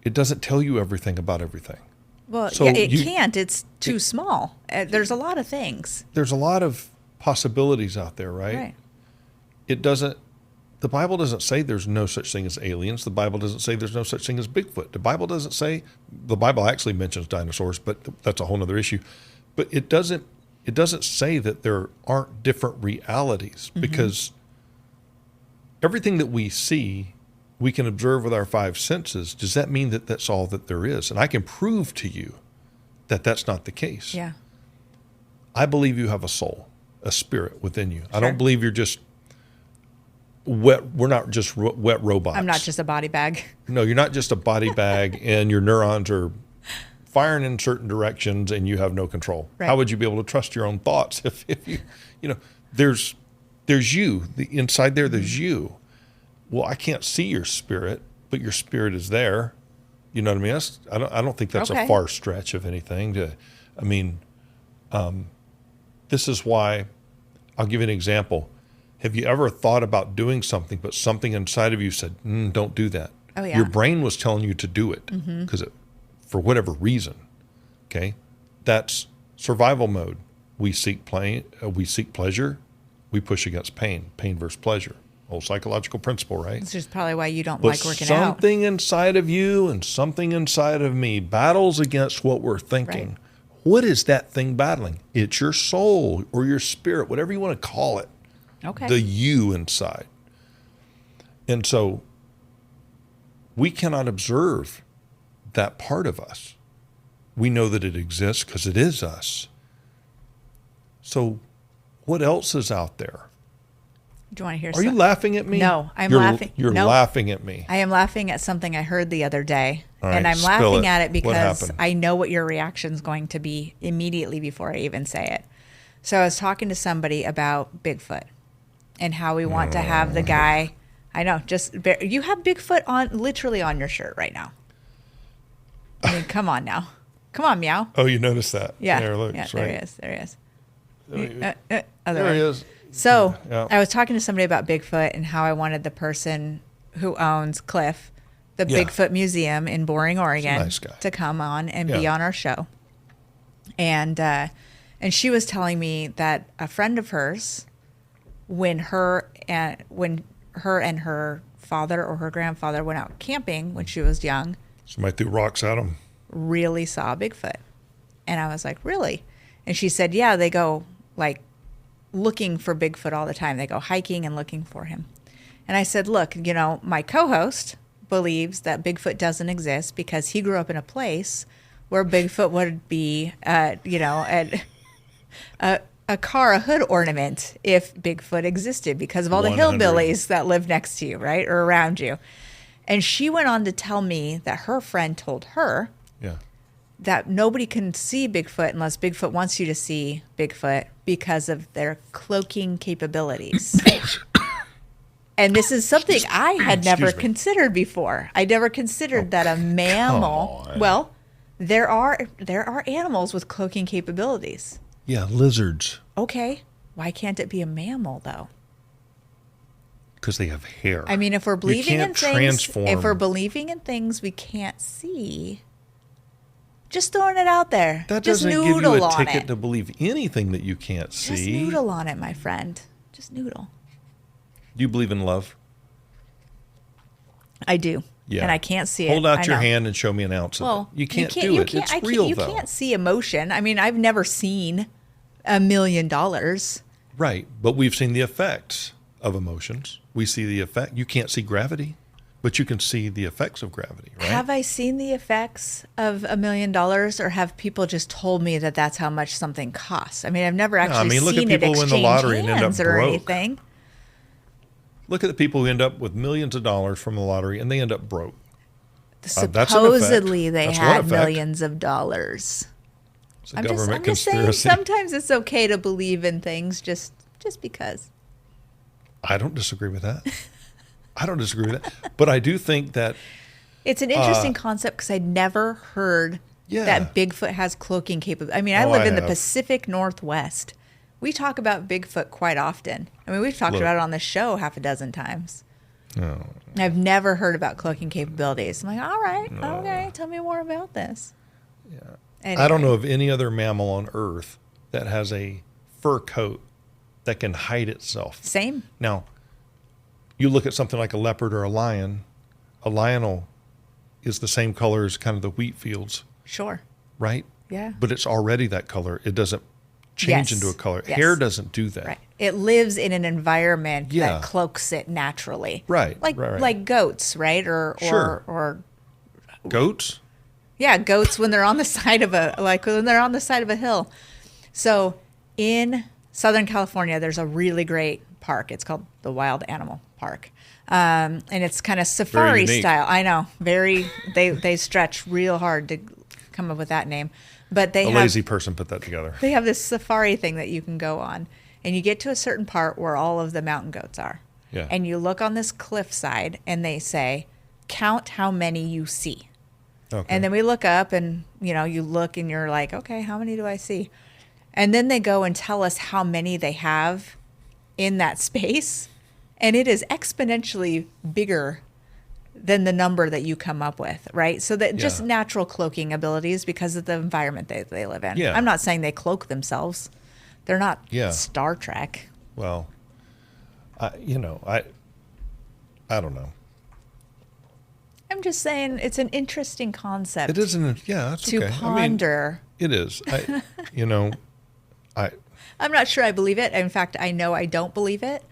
It doesn't tell you everything about everything. Well, so it can't. It's too small. There's a lot of things. There's a lot of possibilities out there, right? Right. The Bible doesn't say there's no such thing as aliens. The Bible doesn't say there's no such thing as Bigfoot. The Bible actually mentions dinosaurs, but that's a whole other issue. But it doesn't say that there aren't different realities, because everything that we see, we can observe with our five senses. Does that mean that that's all that there is? And I can prove to you that that's not the case. Yeah. I believe you have a soul, a spirit within you. Sure. I don't believe you're just wet. We're not just wet robots. I'm not just a body bag. No, you're not just a body bag and your neurons are firing in certain directions and you have no control. Right. How would you be able to trust your own thoughts if you, there's you, inside there's you. Well, I can't see your spirit, but your spirit is there. You know what I mean? I don't think that's a far stretch of anything. This is why, I'll give you an example. Have you ever thought about doing something, but something inside of you said, don't do that? Oh, yeah. Your brain was telling you to do it because for whatever reason, okay? That's survival mode. We seek pleasure. We push against pain versus pleasure. Whole psychological principle, right? It's just probably why you don't like working out. Something inside of you and something inside of me battles against what we're thinking. Right. What is that thing battling? It's your soul or your spirit, whatever you want to call it. Okay. The you inside. And so we cannot observe that part of us. We know that it exists because it is us. So what else is out there? Do you want to hear Are you laughing at me? No, I'm laughing. You're laughing at me. I am laughing at something I heard the other day. All right, and I'm laughing at it What because happened? I know what your reaction is going to be immediately before I even say it. So I was talking to somebody about Bigfoot and how we want to have the guy. I know, you have Bigfoot literally on your shirt right now. I mean, come on now. Come on, meow. Oh, you noticed that? Yeah. There, look, yeah, right. there he is. There he is. There he is. So Yeah. I was talking to somebody about Bigfoot and how I wanted the person who owns Cliff, the Bigfoot Museum in Boring, Oregon, nice guy, to come on and be on our show. And she was telling me that a friend of hers, when her and her father or her grandfather went out camping when she was young, somebody threw rocks at him, really saw Bigfoot. And I was like, really? And she said, yeah, they go like looking for Bigfoot all the time. They go hiking and looking for him. And I said, look, my co-host believes that Bigfoot doesn't exist because he grew up in a place where Bigfoot would be, a hood ornament if Bigfoot existed because of all the 100. hillbillies that live next to you, right, or around you. And she went on to tell me that her friend told her that nobody can see Bigfoot unless Bigfoot wants you to see Bigfoot because of their cloaking capabilities. And this is something I had never considered before. I never considered that a mammal. Well, there are animals with cloaking capabilities. Yeah, lizards. Okay, why can't it be a mammal though? Because they have hair. I mean, if we're believing in things we can't see, just throwing it out there. That doesn't give you a ticket to believe anything that you can't see. Just noodle on it, my friend. Just noodle. Do you believe in love? I do. Yeah. And I can't see it. Hold out your hand and show me an ounce of it. You can't do it. It's real, though. You can't see emotion. I mean, I've never seen $1 million. Right. But we've seen the effects of emotions. We see the effect. You can't see gravity, but you can see the effects of gravity, right? Have I seen the effects of $1 million, or have people just told me that that's how much something costs? I mean, I've never actually seen it exchange win the lottery and end up broke. Or anything. Look at the people who end up with millions of dollars from the lottery and they end up broke. Supposedly they had millions of dollars. It's a government conspiracy. I'm just saying, sometimes it's okay to believe in things just because. I don't disagree with that. But I do think that It's an interesting concept because I'd never heard that Bigfoot has cloaking capability. I mean, I live in the Pacific Northwest. We talk about Bigfoot quite often. I mean, we've talked about it on the show half a dozen times. No. I've never heard about cloaking capabilities. I'm like, all right, okay, tell me more about this. Yeah. Anyway. I don't know of any other mammal on Earth that has a fur coat that can hide itself. Same. Now, you look at something like a leopard or a lion is the same color as kind of the wheat fields. Sure. Right? Yeah. But it's already that color. It doesn't change into a color. Yes. Hair doesn't do that. Right. It lives in an environment that cloaks it naturally. Right. Like goats, right? Or goats? Yeah, goats when they're on the side of a hill. So in Southern California, there's a really great park. It's called the Wild Animal Park. And it's kind of safari style. I know. They stretch real hard to come up with that name. But a lazy person put that together. They have this safari thing that you can go on. And you get to a certain part where all of the mountain goats are. Yeah. And you look on this cliffside and they say, count how many you see. Okay. And then we look up and, you look and you're like, okay, how many do I see? And then they go and tell us how many they have in that space. And it is exponentially bigger than the number that you come up with, right? So that just natural cloaking abilities because of the environment they live in. Yeah. I'm not saying they cloak themselves. They're not Star Trek. Well, I don't know. I'm just saying it's an interesting concept. It isn't. Yeah, that's to ponder. I mean, it is. I'm not sure I believe it. In fact, I know I don't believe it.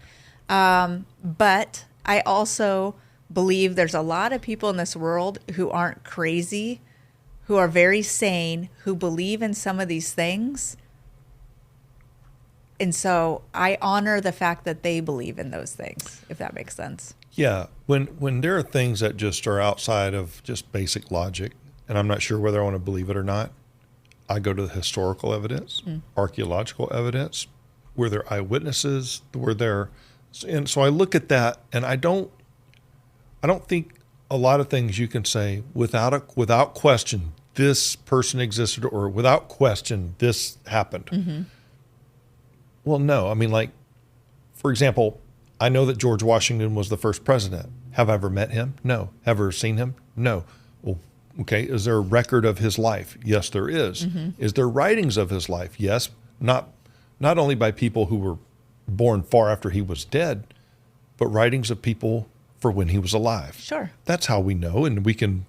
But I also believe there's a lot of people in this world who aren't crazy, who are very sane, who believe in some of these things. And so I honor the fact that they believe in those things, if that makes sense. Yeah. When there are things that just are outside of just basic logic, and I'm not sure whether I want to believe it or not, I go to the historical evidence, archaeological evidence, where there are eyewitnesses, and so I look at that, and I don't think a lot of things you can say without question, this person existed, or without question, this happened. Mm-hmm. Well, no. I mean, like, for example, I know that George Washington was the first president. Have I ever met him? No. Have I ever seen him? No. Well, okay. Is there a record of his life? Yes, there is. Mm-hmm. Is there writings of his life? Yes. Not only by people who were born far after he was dead, but writings of people for when he was alive. Sure. That's how we know, and we can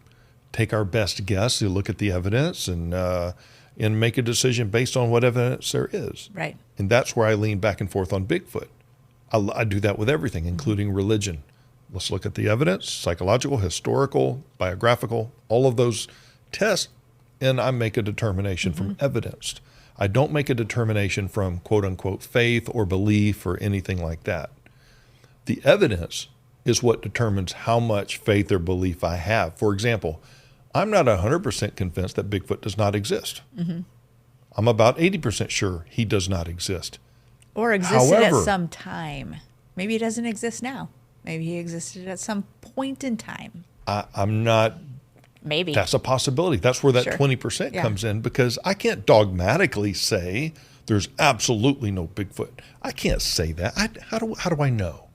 take our best guess, to look at the evidence and make a decision based on what evidence there is. Right. And that's where I lean back and forth on Bigfoot. I do that with everything, including religion. Let's look at the evidence, psychological, historical, biographical, all of those tests, and I make a determination from evidence. I don't make a determination from quote-unquote faith or belief or anything like that. The evidence is what determines how much faith or belief I have. For example, I'm not 100% convinced that Bigfoot does not exist. Mm-hmm. I'm about 80% sure he does not exist. Or existed at some time. Maybe he doesn't exist now. Maybe he existed at some point in time. I'm not. Maybe. That's a possibility. That's where that 20% comes in, because I can't dogmatically say there's absolutely no Bigfoot. I can't say that. How do I know?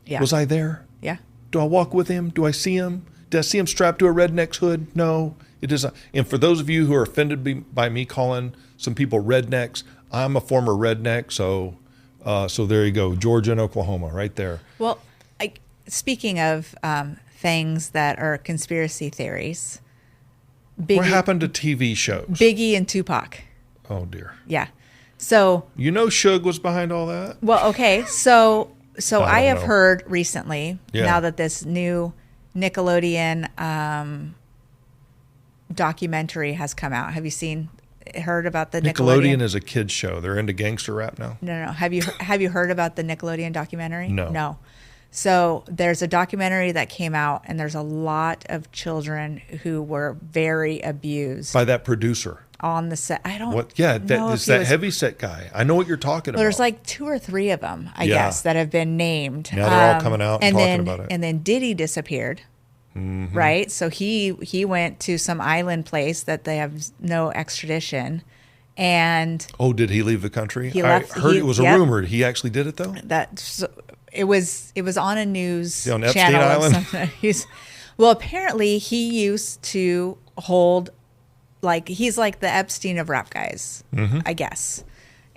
Yeah. Was I there? Yeah. Do I walk with him? Do I see him? Did I see him strapped to a redneck's hood? No, it isn't. And for those of you who are offended by me calling some people rednecks, I'm a former redneck, so there you go, Georgia and Oklahoma, right there. Well, speaking of things that are conspiracy theories, what happened to TV shows? Biggie and Tupac. Oh dear. Yeah. So Suge was behind all that? Well, okay. So I have heard recently, now that this new Nickelodeon documentary has come out. Have you heard about the Nickelodeon? Nickelodeon is a kid's show. They're into gangster rap now. No. Have you heard about the Nickelodeon documentary? No. So there's a documentary that came out, and there's a lot of children who were very abused by that producer on the set. I don't. What? Yeah, it's that heavyset guy. I know what you're talking about. There's like 2 or 3 of them, I guess, that have been named. Now they're all coming out and talking about it. And then Diddy disappeared. right? So he went to some island place that they have no extradition. And did he leave the country? I heard it was a rumor. He actually did it though. It was on a news on channel. Epstein Island? Well, apparently he used to hold, like, he's like the Epstein of rap guys, I guess.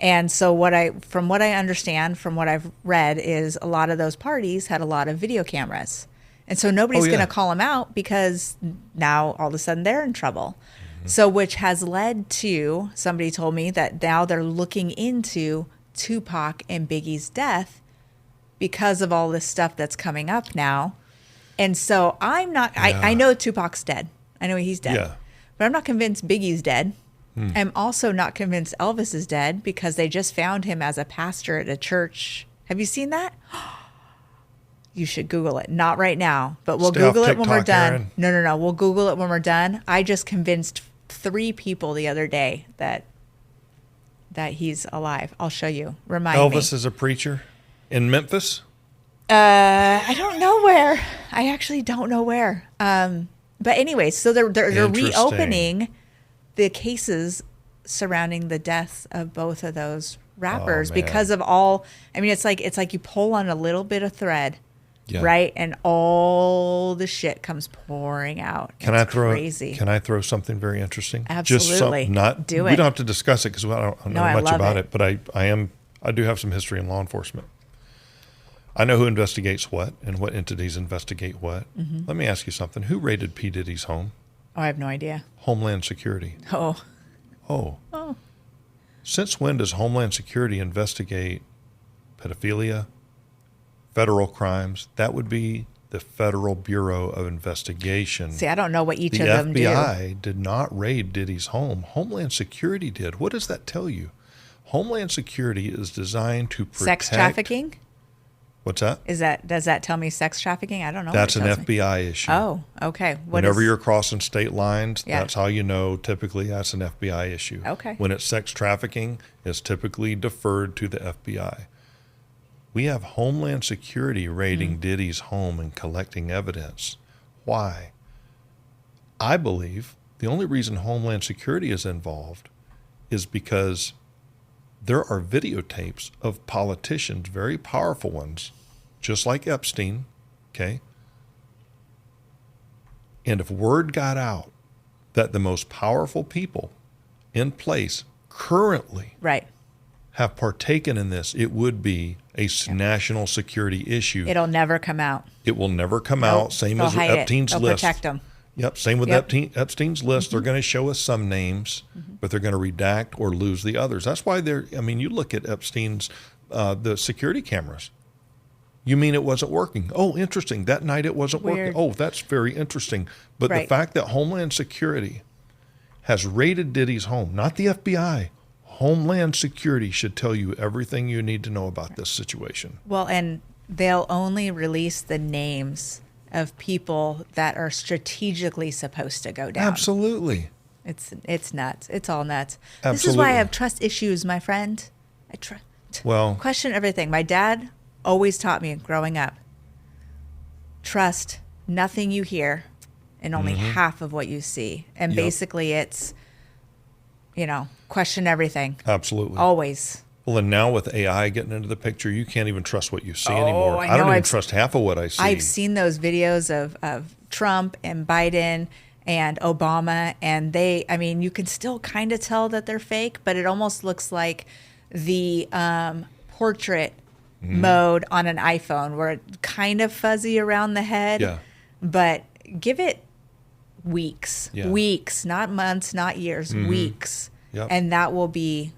And so from what I understand, from what I've read, is a lot of those parties had a lot of video cameras. And so nobody's going to call him out because now all of a sudden they're in trouble. So which has led to, somebody told me that now they're looking into Tupac and Biggie's death because of all this stuff that's coming up now. And so I'm not, I know Tupac's dead. I know he's dead. Yeah. But I'm not convinced Biggie's dead. I'm also not convinced Elvis is dead because they just found him as a pastor at a church. Have you seen that? You should Google it. Not right now, but we'll Google it when we're done. Aaron. No. We'll Google it when we're done. I just convinced 3 people the other day that he's alive. I'll show you. Remind me. Elvis is a preacher in Memphis? I don't know where. I actually don't know where. But anyway, so they're reopening the cases surrounding the deaths of both of those rappers because of all. I mean, it's like you pull on a little bit of thread, right, and all the shit comes pouring out. Can I throw something very interesting? Absolutely. Do it. We don't have to discuss it because I don't know much about it. But I do have some history in law enforcement. I know who investigates what and what entities investigate what. Let me ask you something. Who raided P. Diddy's home? Oh, I have no idea. Homeland Security. Oh. Since when does Homeland Security investigate pedophilia, federal crimes? That would be the Federal Bureau of Investigation. See, I don't know what each of them do. The FBI did not raid Diddy's home. Homeland Security did. What does that tell you? Homeland Security is designed to protect... Sex trafficking? What's that? Does that tell me sex trafficking? I don't know. That's an FBI issue. Oh, okay. Whenever you're crossing state lines, that's how you know typically that's an FBI issue. Okay. When it's sex trafficking, it's typically deferred to the FBI. We have Homeland Security raiding Diddy's home and collecting evidence. Why? I believe the only reason Homeland Security is involved is because there are videotapes of politicians, very powerful ones, just like Epstein, okay? And if word got out that the most powerful people in place currently have partaken in this, it would be a national security issue. It'll never come out. It will never come out. Same as Epstein's list. list. Protect them. Yep, same with Epstein's list. They're going to show us some names, but they're going to redact or lose the others. That's why you look at Epstein's, the security cameras. You mean it wasn't working? Oh, interesting. That night it wasn't working. Oh, that's very interesting. But the fact that Homeland Security has raided Diddy's home, not the FBI, Homeland Security should tell you everything you need to know about this situation. Well, and they'll only release the names of people that are strategically supposed to go down. Absolutely. It's nuts. It's all nuts. Absolutely. This is why I have trust issues, my friend. Question everything. My dad always taught me growing up, trust nothing you hear and only half of what you see. And basically it's, question everything. Absolutely. Always. Well, and now with AI getting into the picture, you can't even trust what you see anymore. I don't even trust half of what I see. I've seen those videos of Trump and Biden and Obama, and you can still kind of tell that they're fake, but it almost looks like the portrait mode on an iPhone where it's kind of fuzzy around the head. Yeah. But give it weeks, not months, not years, weeks. Yep. And that will be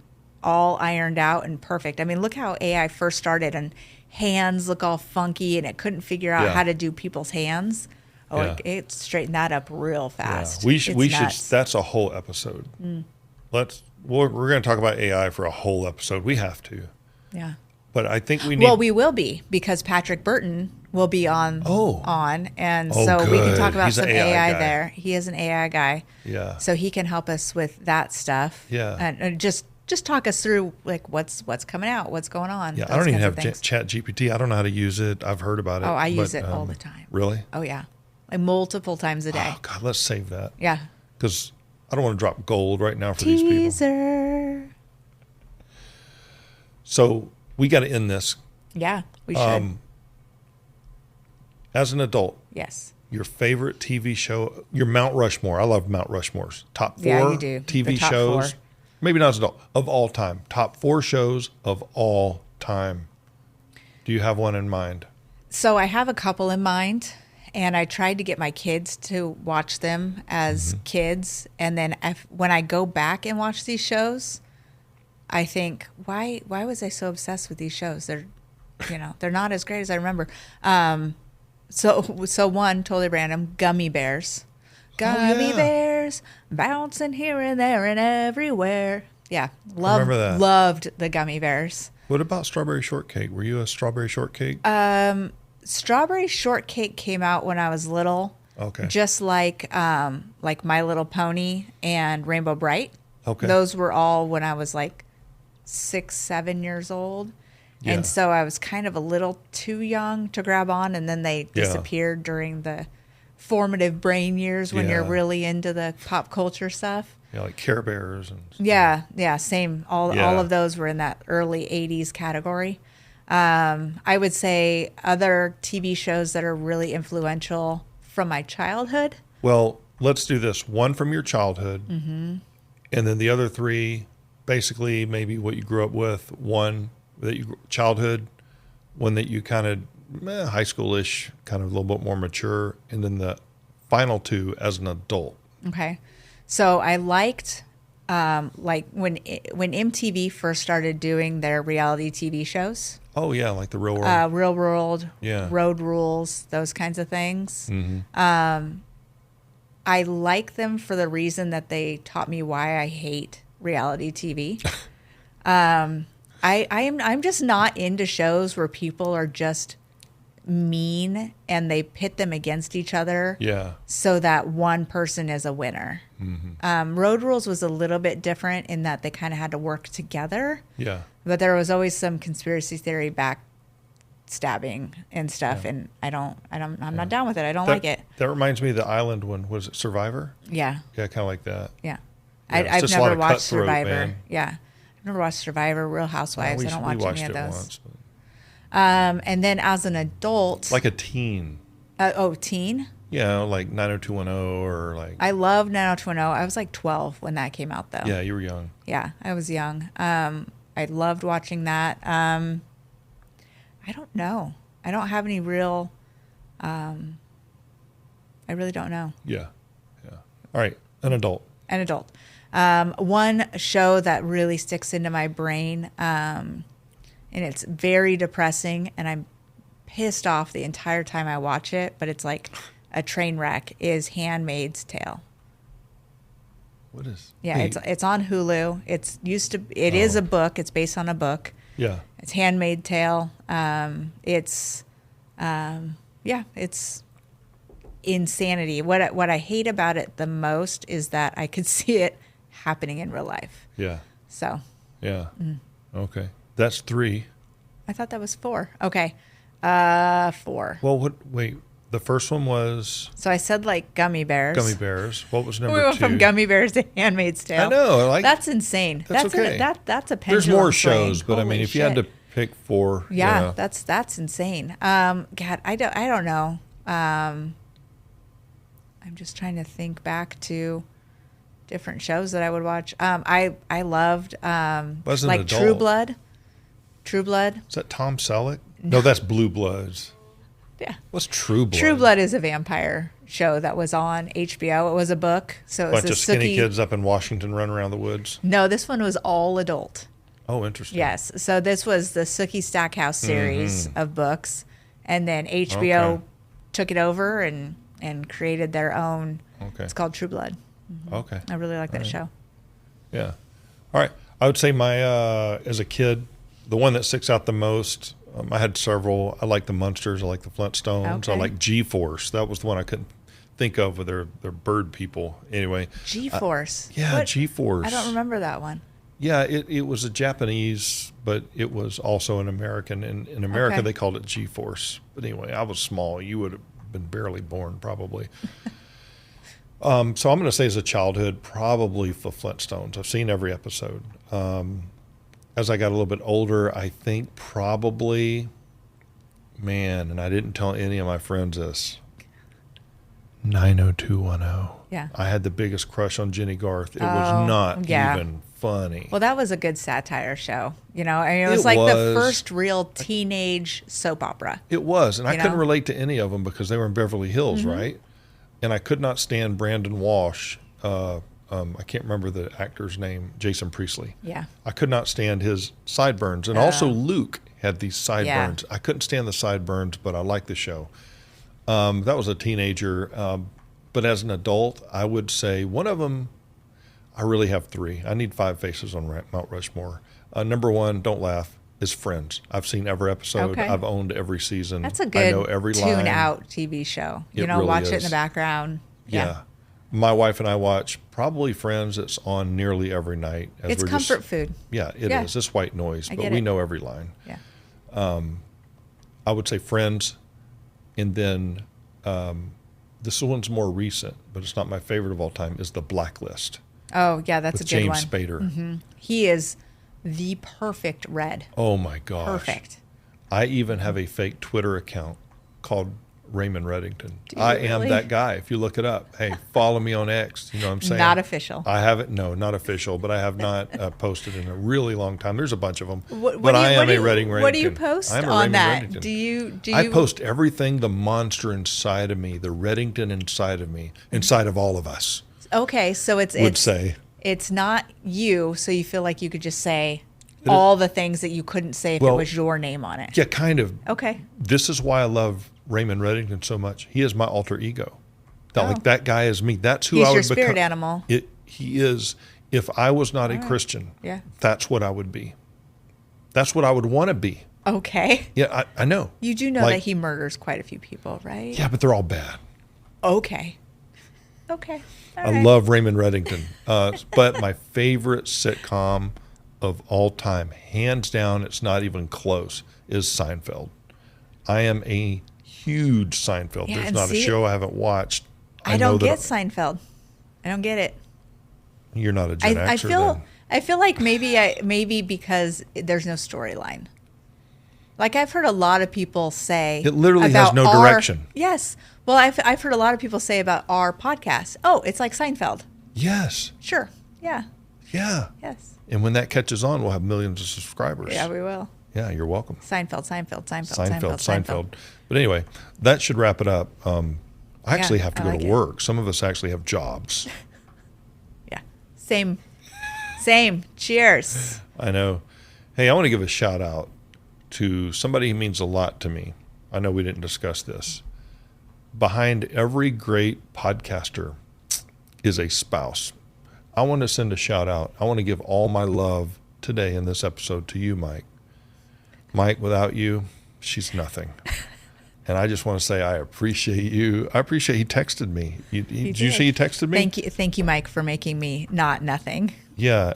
all ironed out and perfect. I mean, look how AI first started and hands look all funky and it couldn't figure out how to do people's hands. It straightened that up real fast. Yeah. We should, that's a whole episode. We're going to talk about AI for a whole episode. We have to. Yeah. But I think we need. Well, we will be because Patrick Burton will be on. And so we can talk about some AI there. He is an AI guy. Yeah. So he can help us with that stuff. Yeah. And just talk us through like what's coming out, what's going on. Yeah, I don't even have Chat GPT. I don't know how to use it. I've heard about it. Oh, I use it all the time. Really? Oh yeah. like multiple times a day. Oh, God, let's save that. Yeah. Because I don't want to drop gold right now for these people. Teaser. So we got to end this. Yeah, we should. As an adult, Yes. your favorite TV show, your Mount Rushmore. I love Mount Rushmore's. Top 4 Yeah, you do. TV The top shows. 4. Maybe not as an adult, of all time. Top 4 shows of all time. Do you have one in mind? So I have a couple in mind, and I tried to get my kids to watch them as kids. And then when I go back and watch these shows, I think, why was I so obsessed with these shows? They're not as great as I remember. So one, totally random, Gummy Bears. Gummy Bears, bouncing here and there and everywhere. Yeah, loved the Gummy Bears. What about Strawberry Shortcake? Were you a Strawberry Shortcake? Strawberry Shortcake came out when I was little. Okay. Just like My Little Pony and Rainbow Bright. Okay. Those were all when I was like 6, 7 years old. Yeah. And so I was kind of a little too young to grab on, and then they disappeared during the formative brain years when you're really into the pop culture stuff. Yeah, like Care Bears. Yeah, same. All of those were in that early 80s category. I would say other TV shows that are really influential from my childhood. Well, let's do this. One from your childhood, and then the other 3, basically maybe what you grew up with. One that you childhood, one that you kind of high schoolish, kind of a little bit more mature, and then the final 2 as an adult. Okay, so I liked like when MTV first started doing their reality TV shows. Oh yeah, like the Real World, Real World, yeah, Road Rules, those kinds of things. I like them for the reason that they taught me why I hate reality TV. I'm just not into shows where people are just mean and they pit them against each other. Yeah. So that one person is a winner. Road Rules was a little bit different in that they kind of had to work together. Yeah. But there was always some conspiracy theory backstabbing and stuff, and I'm not down with it. I don't like it. That reminds me of the island one. Was it Survivor? Yeah. Yeah, kind of like that. Yeah. Yeah, I've never watched Survivor. Man. Yeah. I've never watched Survivor, Real Housewives. I don't watch any of those. Once, and then as an adult. like a teen. Teen? Yeah, like 90210 or like. I love 90210. I was like 12 when that came out, though. Yeah, you were young. Yeah, I was young. I loved watching that. I don't know. I don't have any real. I really don't know. Yeah. Yeah. All right. An adult. An adult. One show that really sticks into my brain, and it's very depressing, and I'm pissed off the entire time I watch it, but it's like a train wreck, is Handmaid's Tale. What is? Yeah, it's on Hulu. It is a book. It's based on a book. Yeah. It's Handmaid's Tale. It's insanity. What I hate about it the most is that I could see it happening in real life. Yeah. So. Yeah. Okay. That's 3. I thought that was 4. Okay. 4. Well, wait. The first one was. So I said like Gummy Bears. Gummy Bears. What was number 2? We went from Gummy Bears to Handmaid's Tale. I know. That's insane. That's okay. That's a pendulum. There's more shows, but Holy I mean, if shit. you had to pick 4. Yeah, that's insane. God, I don't know. I'm just trying to think back to different shows that I would watch. I loved like True Blood. True Blood. Is that Tom Selleck? No, that's Blue Bloods. Yeah. What's True Blood? True Blood is a vampire show that was on HBO. It was a book. So it was bunch of skinny kids up in Washington running around the woods. No, this one was all adult. Oh, interesting. Yes. So this was the Sookie Stackhouse series of books. And then HBO took it over and created their own. Okay. It's called True Blood. Okay. I really like that show. Yeah. All right. I would say my, as a kid, the one that sticks out the most, I had several. I like the Munsters. I like the Flintstones. Okay. I like G-Force. That was the one I couldn't think of with their bird people. Anyway. G-Force. Yeah, G-Force. I don't remember that one. Yeah, it was a Japanese, but it was also an American. In America, they called it G-Force. But anyway, I was small. You would have been barely born probably. So I'm going to say as a childhood, probably the Flintstones. I've seen every episode. As I got a little bit older, I think probably, man, and I didn't tell any of my friends this, 90210. Yeah. I had the biggest crush on Jenny Garth. It was not even funny. Well, that was a good satire show. You know, I mean, it was like the first real teenage soap opera. It was. And I couldn't relate to any of them because they were in Beverly Hills, right? And I could not stand Brandon Walsh. I can't remember the actor's name, Jason Priestley. Yeah. I could not stand his sideburns. And also Luke had these sideburns. Yeah. I couldn't stand the sideburns, but I liked the show. That was a teenager. But as an adult, I would say one of them, I really have three. I need 5 faces on Mount Rushmore. Number one, don't laugh, is Friends. I've seen every episode. Okay. I've owned every season. That's a good I know every line. tune-out TV show. You know, really watch it in is. the background. Yeah. My wife and I watch probably Friends. It's on nearly every night. As It's we're comfort food. Yeah, it is. It's white noise, but we know every line. Yeah. I would say Friends, and then this one's more recent, but it's not my favorite of all time, is The Blacklist. Oh, yeah, that's with a good James one. Spader. He is the perfect red. Oh, my gosh. Perfect. I even have a fake Twitter account called Raymond Reddington. Do you I really? am that guy. If you look it up, hey, follow me on X. You know what I'm saying? Not official. I haven't. No, not official. But I have not posted in a really long time. There's a bunch of them. What I am a Reddington. What do you post I'm a on Raymond that? Reddington. Do you? I post everything, the monster inside of me, the Reddington inside of me, inside of all of us. Okay, so it's not you, so you feel like you could just say all the things that you couldn't say if it was your name on it. Yeah, kind of. Okay. This is why I love Raymond Reddington so much. He is my alter ego. Like that guy is me. That's who He's I would your spirit become. animal. He is. If I was not a Christian, that's what I would be. That's what I would want to be. Okay. Yeah, I know. You do know that he murders quite a few people, right? Yeah, but they're all bad. Okay. All I right. love Raymond Reddington. But my favorite sitcom of all time, hands down, it's not even close, is Seinfeld. I am a huge Seinfeld. Yeah, There's not a show I haven't watched. I don't get Seinfeld. I don't get it. You're not a Gen Xer then. I feel like maybe because there's no storyline. Like I've heard a lot of people say it literally has no direction. Yes. Well, I've heard a lot of people say about our podcast, oh, it's like Seinfeld. Yes. Sure. Yeah. Yeah. Yes. And when that catches on, we'll have millions of subscribers. Yeah, we will. Yeah, you're welcome. Seinfeld. But anyway, that should wrap it up. I actually have to go to work. Some of us actually have jobs. Yeah. Same. Cheers. I know. Hey, I want to give a shout out to somebody who means a lot to me. I know we didn't discuss this. Behind every great podcaster is a spouse. I want to send a shout out. I want to give all my love today in this episode to you, Mike. Mike, without you, she's nothing. And I just want to say I appreciate you. I appreciate he texted me. Did you see he texted me? Thank you, Mike, for making me not nothing. Yeah.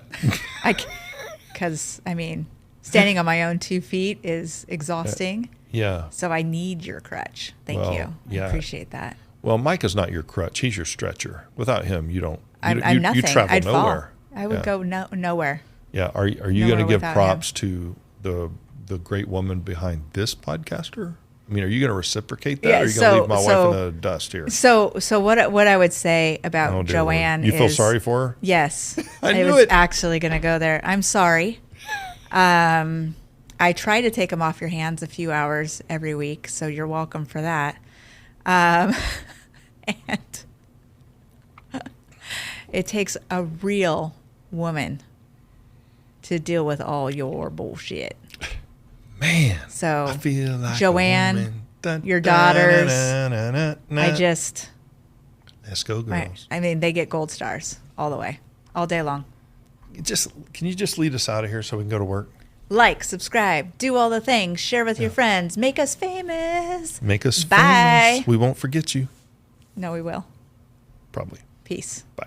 Because, standing on my own 2 feet is exhausting. Yeah. So I need your crutch. Thank you. I appreciate that. Well, Mike is not your crutch. He's your stretcher. Without him, you don't. I'm nothing. You travel I'd nowhere. Fall. I would go nowhere. Yeah. Are you going to give props to the great woman behind this podcaster? Are you going to reciprocate that, or are you going to leave my wife in the dust here? So what I would say about Joanne is... You feel sorry for her? Yes. I was actually going to go there. I'm sorry. I try to take them off your hands a few hours every week, so you're welcome for that. And it takes a real woman to deal with all your bullshit. Man, so I feel like Joanne, your daughters, let's go girls. They get gold stars all the way, all day long. Can you just lead us out of here so we can go to work? Like, subscribe, do all the things, share with your friends, make us famous. Make us Bye. famous. We won't forget you. No, we will. Probably. Peace. Bye.